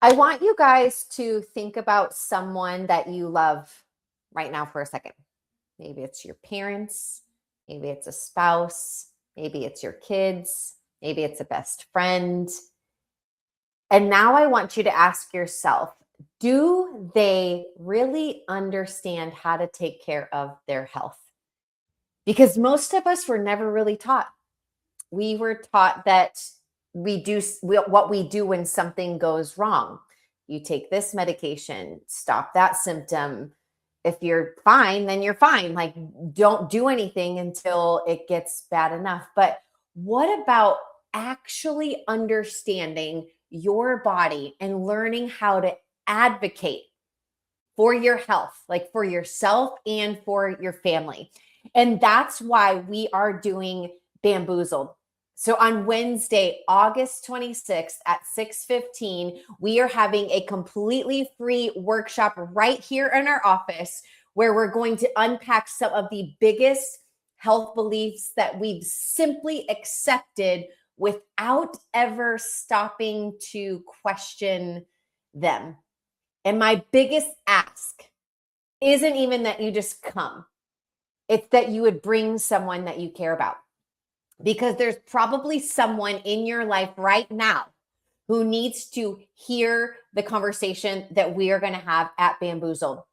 I want you guys to think about someone that you love right now for a second. Maybe it's your parents, maybe it's a spouse, maybe it's your kids, maybe it's a best friend. And now I want you to ask yourself, do they really understand how to take care of their health? Because most of us were never really taught. We were taught that what we do when something goes wrong. You take this medication, stop that symptom. If you're fine, then you're fine. Like, don't do anything until it gets bad enough. But what about actually understanding your body and learning how to advocate for your health, like for yourself and for your family? And that's why we are doing Bamboozled. So on Wednesday, August 26th at 6:15, we are having a completely free workshop right here in our office where we're going to unpack some of the biggest health beliefs that we've simply accepted without ever stopping to question them. And my biggest ask isn't even that you just come. It's that you would bring someone that you care about. Because there's probably someone in your life right now who needs to hear the conversation that we are going to have at Bamboozled.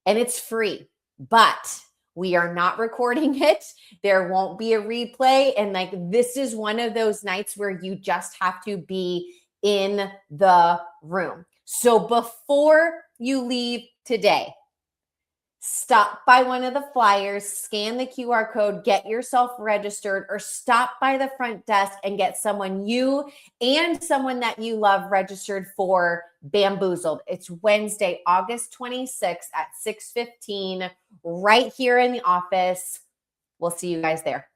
And it's free, but we are not recording it. There won't be a replay. And like, this is one of those nights where you just have to be in the room. So before you leave today, stop by one of the flyers, scan the QR code, get yourself registered, or stop by the front desk and get someone you and someone that you love registered for Bamboozled. It's Wednesday, August 26th at 6:15, right here in the office. We'll see you guys there.